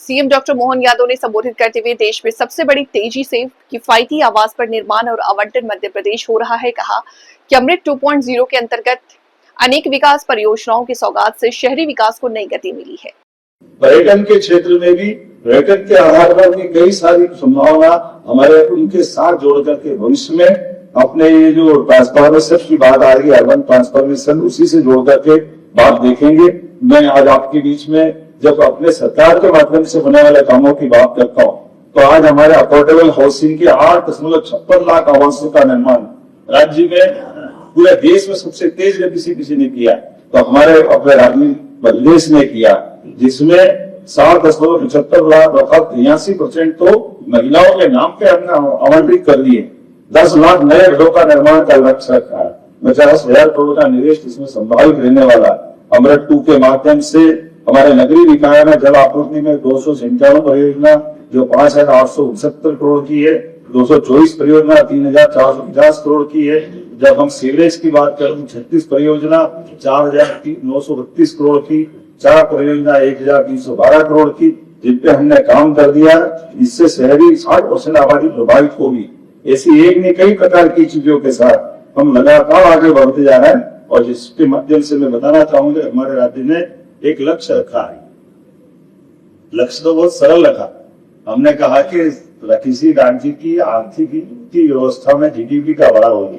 CM doctor Mohan Yadav ने संबोधित करते हुए देश में सबसे बड़ी तेजी से किफायती आवास पर निर्माण और आवंटन मध्य प्रदेश हो रहा है। कहा कि अमृत 2.0 के अंतर्गत अनेक विकास परियोजनाओं की सौगात से शहरी विकास को नई गति मिली है। पर्यटन के क्षेत्र में भी पर्यटन के आधार पर भी कई सारी संभावना हमारे उनके साथ जोड़ करके भविष्य में अपने ये जो ट्रांसफॉर्मेशन की बात आ रही है, अर्बन ट्रांसफॉर्मेशन, उसी से जोड़ करके बात देखेंगे। मैं आज आपके बीच में जब अपने सरकार के माध्यम से होने वाले कामों की बात करता हूँ, तो आज हमारे अफोर्डेबल हाउसिंग के 8.56 लाख आवासों का निर्माण राज्य में पूरे देश में सबसे तेज गति से किसी ने किया, तो हमारे अपने राज्य प्रदेश ने किया, जिसमें 7.75 लाख अर्थात 83% तो महिलाओं के नाम पे हमने आवंटित कर दिए। 10 लाख नए घरों का निर्माण का लक्ष्य रखा है। 50,000 करोड़ का निवेश इसमें संभावित रहने वाला है। अमृत 2 के माध्यम से हमारे नगरीय निकाय में जल आपूर्ति में 257 परियोजना जो 5,869 करोड़ की है, 224 परियोजना 3,450 करोड़ की है। जब हम सीवरेज की बात करें 36 परियोजना 4,932 करोड़ की, 4 परियोजना 1,312 करोड़ की, जिन पे हमने काम कर दिया। इससे शहरी 60% आबादी प्रभावित होगी। ऐसी एक नहीं कई प्रकार की चीजों के साथ हम लगातार आगे बढ़ते जा रहे हैं, और जिसके माध्यम से मैं बताना चाहूंगा हमारे राज्य ने एक लक्ष्य रखा है। लक्ष्य तो बहुत सरल रखा। हमने कहा कि किसी राज्य की आर्थिक की व्यवस्था में जीडीपी का बड़ा होगी,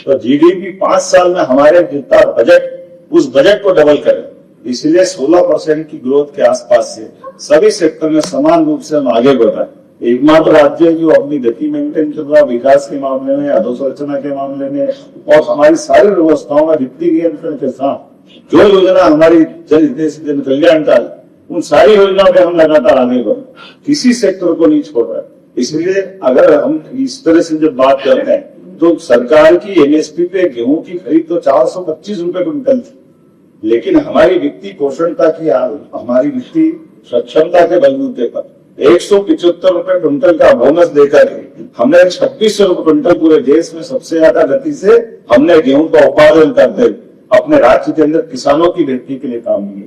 तो जीडीपी 5 साल में हमारे जितना बजट, उस बजट को डबल करें। इसलिए 16% की ग्रोथ के आसपास से सभी सेक्टर में समान रूप से हम आगे बढ़ रहे हैं। एकमात्र राज्य जो अपनी गति मेंटेन कर रहा विकास के मामले में, अधोसंरचना के मामले में और हमारी सारी व्यवस्थाओं में वित्तीय नियंत्रण के साथ जो योजना हमारी जन कल्याण का, उन सारी योजनाओं पे हम लगातार आगे बढ़, किसी सेक्टर को नहीं छोड़ रहे। इसलिए अगर हम इस तरह से जब बात करते हैं, तो सरकार की एमएसपी पे गेहूं की खरीद तो 425 रुपए क्विंटल थी, लेकिन हमारी वित्तीय पोषणता की, हमारी वित्तीय सक्षमता के बलबूते पर 175 रुपए क्विंटल का बोनस देकर हमने 2600 रुपए क्विंटल पूरे देश में सबसे ज्यादा गति से हमने गेहूं का उत्पादन करते अपने राज्य के अंदर किसानों की वृद्धि के लिए काम किया।